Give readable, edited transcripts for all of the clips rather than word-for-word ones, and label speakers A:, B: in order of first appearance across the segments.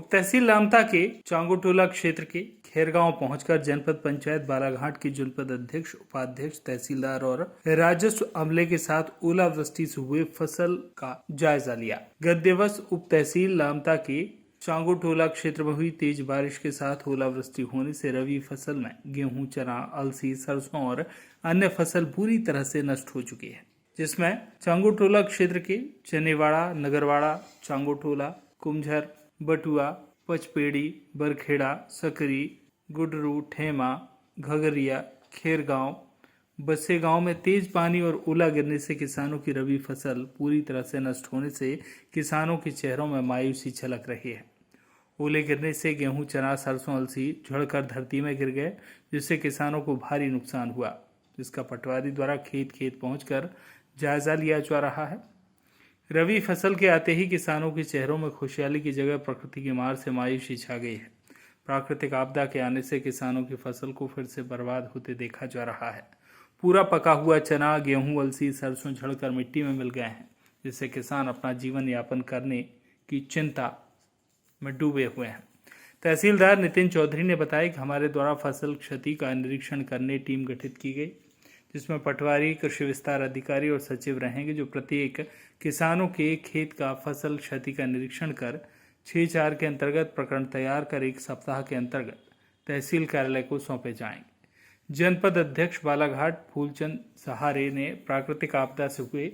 A: उप तहसील लामता के चांगुटोला क्षेत्र के खेरगांव पहुंचकर जनपद पंचायत बालाघाट की जनपद अध्यक्ष, उपाध्यक्ष, तहसीलदार और राजस्व अमले के साथ ओलावृष्टि से हुए फसल का जायजा लिया। गत दिवस उप तहसील लामता के चांगुटोला क्षेत्र में हुई तेज बारिश के साथ ओलावृष्टि होने से रबी फसल में गेहूं, चना, अलसी, सरसों और अन्य फसल पूरी तरह से नष्ट हो चुकी है, जिसमें चांगुटोला क्षेत्र के चनेवाड़ा, नगरवाड़ा, चांगुटोला, कुमझर, बटुआ, पचपेड़ी, बरखेड़ा, सकरी, गुडरू, ठेमा, घगरिया, खेरगांव, बसेगांव में तेज पानी और ओला गिरने से किसानों की रबी फसल पूरी तरह से नष्ट होने से किसानों के चेहरों में मायूसी छलक रही है। ओले गिरने से गेहूं, चना, सरसों, अलसी झड़कर धरती में गिर गए, जिससे किसानों को भारी नुकसान हुआ, जिसका पटवारी द्वारा खेत खेत पहुंचकर जायजा लिया जा रहा है। रबी फसल के आते ही किसानों के चेहरों में खुशहाली की जगह प्रकृति की मार से मायूसी छा गई है। प्राकृतिक आपदा के आने से किसानों की फसल को फिर से बर्बाद होते देखा जा रहा है। पूरा पका हुआ चना, गेहूं, अलसी, सरसों झड़कर मिट्टी में मिल गए हैं, जिससे किसान अपना जीवन यापन करने की चिंता में डूबे हुए हैं। तहसीलदार नितिन चौधरी ने बताया कि हमारे द्वारा फसल क्षति का निरीक्षण करने टीम गठित की गई, जिसमें पटवारी, कृषि विस्तार अधिकारी और सचिव रहेंगे, जो प्रत्येक किसानों के खेत का फसल क्षति का निरीक्षण कर 6-4 के अंतर्गत प्रकरण तैयार कर 1 सप्ताह के अंतर्गत तहसील कार्यालय को सौंपे जाएंगे। जनपद अध्यक्ष बालाघाट फूलचंद सहारे ने प्राकृतिक आपदा से हुए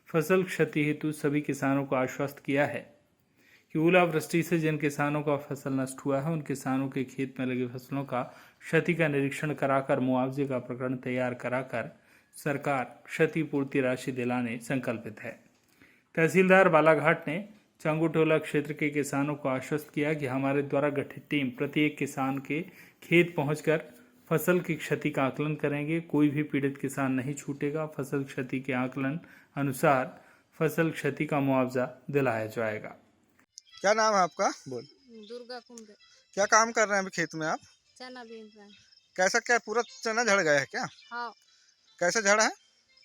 A: फसल क्षति हेतु सभी किसानों को आश्वस्त किया है कि ओलावृष्टि से जिन किसानों का फसल नष्ट हुआ है, उन किसानों के खेत में लगी फसलों का क्षति का निरीक्षण कराकर मुआवजे का प्रकरण तैयार कराकर सरकार क्षतिपूर्ति राशि दिलाने संकल्पित है। तहसीलदार बालाघाट ने चांगुटोला क्षेत्र के किसानों को आश्वस्त किया कि हमारे द्वारा गठित टीम प्रत्येक किसान के खेत पहुंचकर फसल की क्षति का आकलन करेंगे। कोई भी पीड़ित किसान नहीं छूटेगा। फसल क्षति के आकलन अनुसार फसल क्षति का मुआवजा दिलाया जाएगा।
B: क्या नाम है आपका?
C: बोल। दुर्गा कुंड।
B: क्या काम कर रहे हैं अभी खेत में आप?
C: चना बीन रहे हैं।
B: कैसा, क्या पूरा चना झड़ गया है क्या?
C: हाँ।
B: कैसा झड़ा है?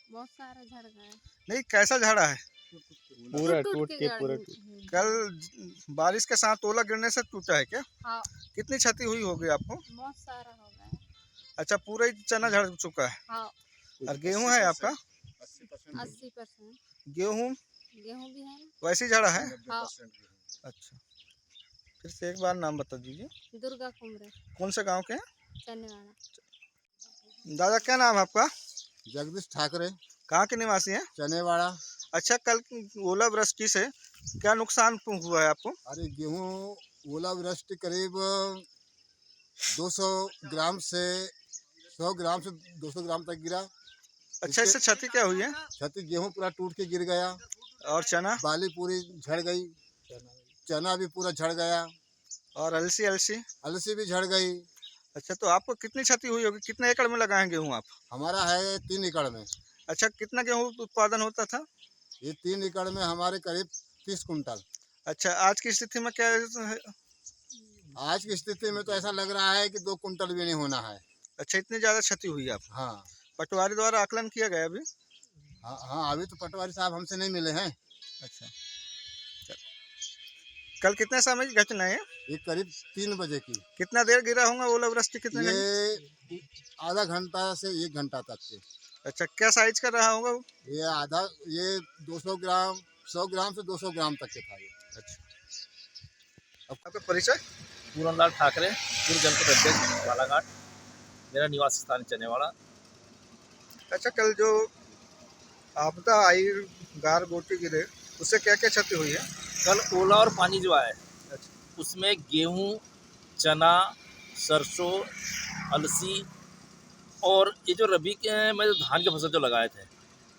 C: बहुत सारा झड़ गया है।
B: नहीं, कैसा झड़ा है?
C: पूरा टूट के पूरा
B: कल बारिश के साथ ओला गिरने से टूटा है क्या?
C: हाँ।
B: कितनी क्षति हुई होगी आपको?
C: बहुत सारा हो गया।
B: अच्छा, पूरा ही चना झड़ चुका है।
C: हाँ।
B: और गेहूं है आपका?
C: 80%।
B: गेहूं
C: गेहूं भी है।
B: वैसे ही झड़ा है?
C: हाँ।
B: अच्छा, फिर से एक बार नाम बता दीजिए।
C: दुर्गा कुंड।
B: कौन से गांव के हैं?
C: चनेवाड़ा।
B: दादा, क्या नाम है आपका?
D: जगदीश ठाकरे।
B: कहाँ के निवासी हैं?
D: चनेवाड़ा।
B: अच्छा, कल ओलावृष्टि से क्या नुकसान हुआ है आपको?
D: अरे गेहूँ ओलावृष्टि करीब 200 ग्राम से 100 ग्राम से 200 ग्राम तक गिरा।
B: अच्छा, इससे क्षति क्या हुई है?
D: क्षति गेहूँ पूरा टूट के गिर गया
B: और चना?
D: बाली पूरी झड़ गई, चना भी पूरा झड़ गया
B: और अलसी?
D: अलसी भी झड़ गई।
B: अच्छा, तो आपको कितनी क्षति हुई होगी? कितने एकड़ में लगाए गेहूँ आप?
D: हमारा है 3 एकड़ में।
B: अच्छा, कितना गेहूँ उत्पादन होता था?
D: ये 3 एकड़ में हमारे करीब 30 कुंटल।
B: अच्छा, आज की स्थिति में क्या है?
D: आज की स्थिति में तो ऐसा लग रहा है कि 2 कुंटल भी नहीं होना है।
B: अच्छा, इतनी ज़्यादा क्षति हुई आप?
D: हाँ।
B: पटवारी द्वारा आकलन किया गया अभी?
D: हाँ, अभी तो पटवारी साहब हमसे नहीं मिले हैं।
B: अच्छा, कल कितने समय की घटना है?
D: ये करीब 3 बजे की।
B: कितना देर गिरा होगा ओलावृष्टि? कितने घंटे?
D: ये आधा घंटा से 1 घंटा तक के।
B: अच्छा, क्या साइज का रहा होगा वो?
D: ये 200 ग्राम 100 ग्राम से 200 ग्राम तक के था ये।
B: अच्छा, अब आपका परिचय?
E: पूरनलाल ठाकरे, पूर्व जनपद अध्यक्ष बालाघाट। मेरा निवास स्थान चनेवाड़ा।
B: अच्छा, कल जो आपदा आई, गार गोटी गिरे, उससे क्या क्या क्षति हुई है?
E: कल ओला और पानी जो आया
B: अच्छा,
E: उसमें गेहूं, चना, सरसों, अलसी और ये जो रबी के में जो धान की फसल जो लगाए थे,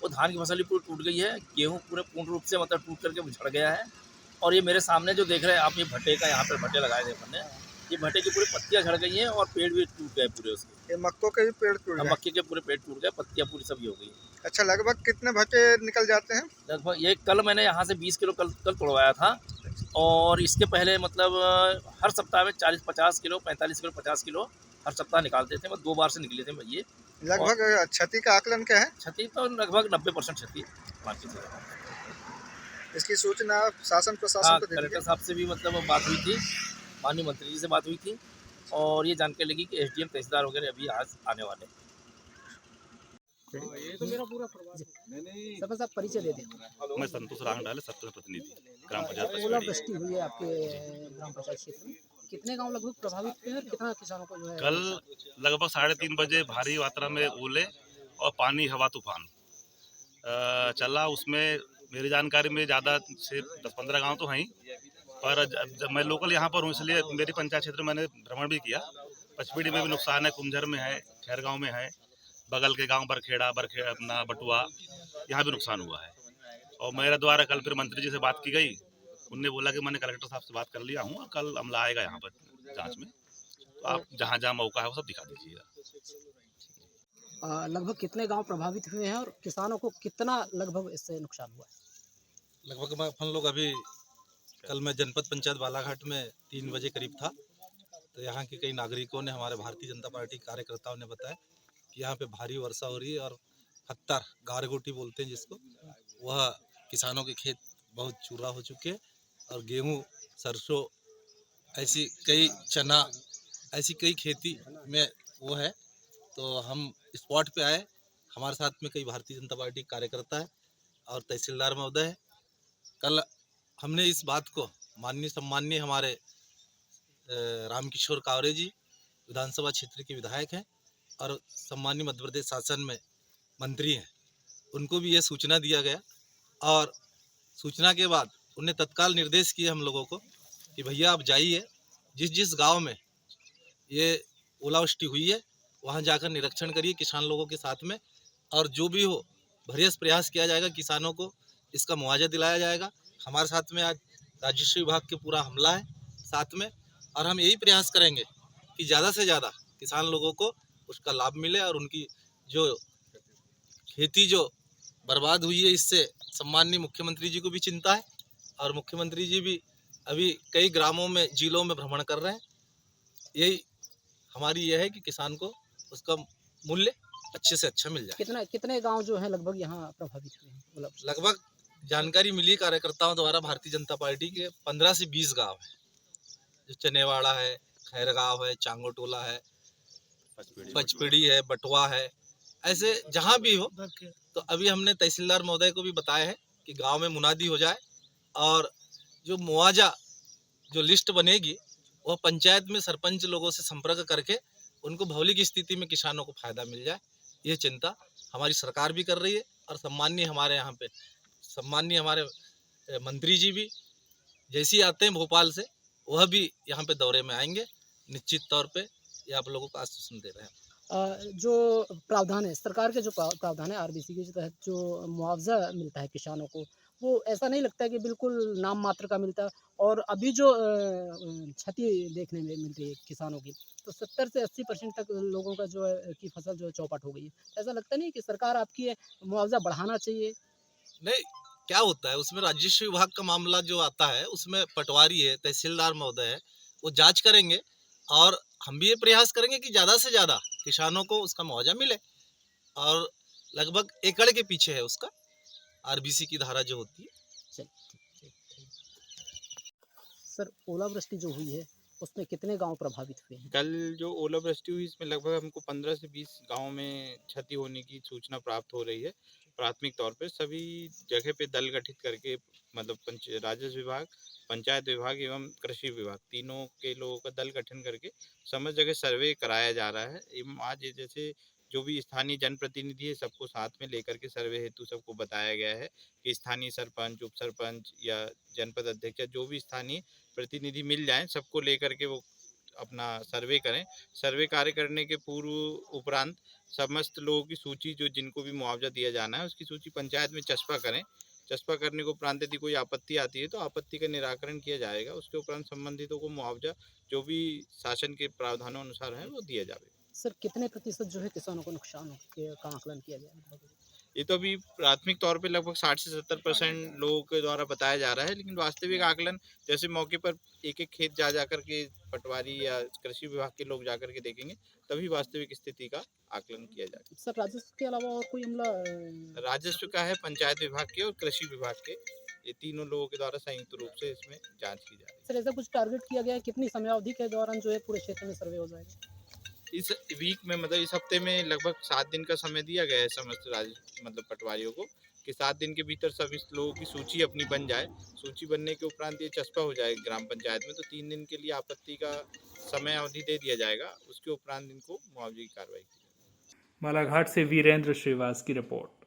E: वो धान की फसल ही पूरी टूट गई है। गेहूं पूरे पूर्ण रूप से मतलब टूट करके झड़ गया है। और ये मेरे सामने जो देख रहे हैं आप, ये भट्टे का, यहाँ पर भट्टे लगाए थे हमने, ये भट्टे की पूरी पत्तियाँ झड़ गई हैं और पेड़ भी टूट गए पूरे उसके।
B: ये मक्कों के भी पेड़ टूट गए?
E: मक्के के पूरे पेड़ टूट गए, पत्तियाँ पूरी सभी हो गई।
B: अच्छा, लगभग कितने भट्टे निकल जाते हैं?
E: लगभग ये कल मैंने यहाँ से 20 किलो कल तोड़वाया था। और इसके पहले मतलब हर सप्ताह में 40-50 किलो, 45 किलो, 50 किलो हर सप्ताह निकालते थे। मैं 2 बार से निकले थे ये।
B: लगभग क्षति का आकलन क्या है?
E: क्षति तो लगभग 90% क्षति मान के चलिए।
B: इसकी सूचना शासन प्रशासन को दे दी?
E: कलेक्टर साहब से भी मतलब बात हुई थी माननीय मंत्री जी से बात हुई थी और ये जानकारी लगी कि एसडीएम तहसीलदार वगैरह अभी आज आने वाले हैं।
F: सरपंच साहब परिचय दे दें।
G: मैं संतोष रांगडाले सत्तर प्रतिनिधि ग्राम पंचायत
F: ओलावृष्टि हुई है आपके ग्राम पंचायत क्षेत्र में, कितने गांव लगभग प्रभावित हुए हैं और कितना किसानों को जो है
G: कल लगभग 3:30 बजे भारी मात्रा में ओले और पानी हवा तूफान चला। उसमें मेरी जानकारी में ज़्यादा से 10-15 गांव तो हैं ही, पर जब मैं लोकल यहाँ पर हूँ इसलिए मेरी पंचायत क्षेत्र में मैंने भ्रमण भी किया। पचपीड़ी में भी नुकसान है, कुमझर में है, खैरगांव में है, बगल के गांव बरखेड़ा अपना बटुआ, यहाँ भी नुकसान हुआ है। और मेरे द्वारा कल फिर मंत्री जी से बात की गई, उनने बोला कि मैंने कलेक्टर साहब से बात कर लिया हूँ और कल अमला आएगा यहाँ पर जांच में, तो आप जहाँ जहाँ मौका है वो सब दिखा दीजिएगा।
F: लगभग कितने गांव प्रभावित हुए हैं और किसानों को कितना लगभग इससे नुकसान हुआ है?
H: लगभग अपन लोग अभी कल मैं जनपद पंचायत बालाघाट में 3 बजे करीब था, तो यहाँ के कई नागरिकों ने, हमारे भारतीय जनता पार्टी कार्यकर्ताओं ने बताया कि यहाँ पे भारी वर्षा हो रही है और खत्तर गारगोटी बोलते हैं जिसको, वह किसानों के खेत बहुत चूरा हो चुके हैं और गेहूँ, सरसों, ऐसी कई चना, ऐसी कई खेती में वो है। तो हम स्पॉट पे आए, हमारे साथ में कई भारतीय जनता पार्टी कार्यकर्ता है और तहसीलदार महोदय है। कल हमने इस बात को माननीय सम्माननीय हमारे रामकिशोर कावरे जी विधानसभा क्षेत्र के विधायक हैं और सम्माननीय मध्य प्रदेश शासन में मंत्री हैं, उनको भी ये सूचना दिया गया और सूचना के बाद उन्हें तत्काल निर्देश किए हम लोगों को कि भैया आप जाइए, जिस जिस गांव में ये ओलावृष्टि हुई है वहां जाकर निरीक्षण करिए किसान लोगों के साथ में, और जो भी हो भरसक प्रयास किया जाएगा, किसानों को इसका मुआवजा दिलाया जाएगा। हमारे साथ में आज राजस्व विभाग के पूरा हमला है साथ में, और हम यही प्रयास करेंगे कि ज़्यादा से ज़्यादा किसान लोगों को उसका लाभ मिले और उनकी जो खेती जो बर्बाद हुई है, इससे सम्माननीय मुख्यमंत्री जी को भी चिंता है और मुख्यमंत्री जी भी अभी कई ग्रामों में, जिलों में भ्रमण कर रहे हैं। यही हमारी यह है कि किसान को उसका मूल्य अच्छे से अच्छा मिल जाए।
F: कितने गांव जो है लगभग यहाँ प्रभावित हुए हैं?
H: लगभग जानकारी मिली कार्यकर्ताओं द्वारा भारतीय जनता पार्टी के 15 से 20 गांव है, जो चनेवाड़ा है, खैरगांव है, चांगोटोला है, पचपीड़ी है, बटुआ है, ऐसे जहां भी हो। तो अभी हमने तहसीलदार महोदय को भी बताया है कि गांव में मुनादी हो जाए और जो मुआवजा जो लिस्ट बनेगी वह पंचायत में सरपंच लोगों से संपर्क करके उनको भौगोलिक स्थिति में किसानों को फायदा मिल जाए। ये चिंता हमारी सरकार भी कर रही है और सम्माननीय हमारे यहाँ पे सम्माननीय हमारे मंत्री जी भी जैसे ही आते हैं भोपाल से, वह भी यहाँ पे दौरे में आएंगे। निश्चित तौर पे ये आप लोगों को आश्वासन दे रहे हैं।
F: जो प्रावधान है सरकार के, जो प्रावधान है आरबीसी के तहत जो मुआवजा मिलता है किसानों को, वो ऐसा नहीं लगता है कि बिल्कुल नाम मात्र का मिलता है। और अभी जो क्षति देखने में मिल रही है किसानों की, तो 70 से 80% तक लोगों का जो है की फसल जो है चौपट हो गई है। ऐसा लगता नहीं कि सरकार आपकी मुआवजा बढ़ाना चाहिए?
H: नहीं, क्या होता है उसमें राजस्व विभाग का मामला जो आता है उसमें पटवारी है, तहसीलदार महोदय है, वो जांच करेंगे और हम भी ये प्रयास करेंगे कि ज़्यादा से ज़्यादा किसानों को उसका मुआवजा मिले। और लगभग एकड़ के पीछे है उसका आरबीसी की धारा जो होती है।
F: सर, ओलावृष्टि जो हुई है उसमें कितने गांव प्रभावित हुए हैं?
I: कल जो ओलावृष्टि हुई इसमें लगभग हमको 15 से 20 गांव में क्षति होने की सूचना प्राप्त हो रही है। प्राथमिक तौर पे सभी जगह पे दल गठित करके, मतलब राजस्व विभाग, पंचायत विभाग एवं कृषि विभाग, तीनों के लोगों का दल गठन करके समस्त जगह सर्वे कराया जा रहा है। एवं आज जैसे जो भी स्थानीय जनप्रतिनिधि है सबको साथ में लेकर के सर्वे हेतु सबको बताया गया है कि स्थानीय सरपंच, उप सरपंच या जनपद अध्यक्ष या जो भी स्थानीय प्रतिनिधि मिल जाएं, सबको लेकर के वो अपना सर्वे करें। सर्वे कार्य करने के पूर्व उपरांत समस्त लोगों की सूची, जो जिनको भी मुआवजा दिया जाना है उसकी सूची पंचायत में चस्पा करें। चस्पा करने के उपरांत यदि कोई आपत्ति आती है तो आपत्ति का निराकरण किया जाएगा। उसके उपरांत संबंधितों को मुआवजा जो भी शासन के प्रावधानों अनुसार है वो दिया जाएगा।
F: सर, कितने प्रतिशत जो है किसानों को नुकसान का आकलन किया गया?
I: ये तो अभी प्राथमिक तौर पे लगभग 60 से 70% लोगों के द्वारा बताया जा रहा है, लेकिन वास्तविक आकलन जैसे मौके पर एक एक खेत जा कर के पटवारी या कृषि विभाग के लोग जाकर के देखेंगे, तभी वास्तविक स्थिति का आकलन किया जाएगा।
F: सर, राजस्व के अलावा और कोई अमला?
I: राजस्व का है पंचायत विभाग के और कृषि विभाग के ये तीनों लोगों के द्वारा संयुक्त रूप से इसमें जांच की जा रही
F: सर ऐसा कुछ टारगेट किया गया है कितनी समयावधि के दौरान जो है पूरे क्षेत्र में सर्वे हो जाएगा?
I: है। इस वीक में मतलब इस हफ्ते में लगभग 7 दिन का समय दिया गया है समस्त राज्य मतलब पटवारियों को कि 7 दिन के भीतर सभी लोगों की सूची अपनी बन जाए। सूची बनने के उपरांत ये चस्पा हो जाए ग्राम पंचायत में, तो 3 दिन के लिए आपत्ति का समय अवधि दे दिया जाएगा। उसके उपरांत इनको मुआवजे की कार्रवाई की जाएगी।
A: बालाघाट से वीरेंद्र श्रीवास की रिपोर्ट।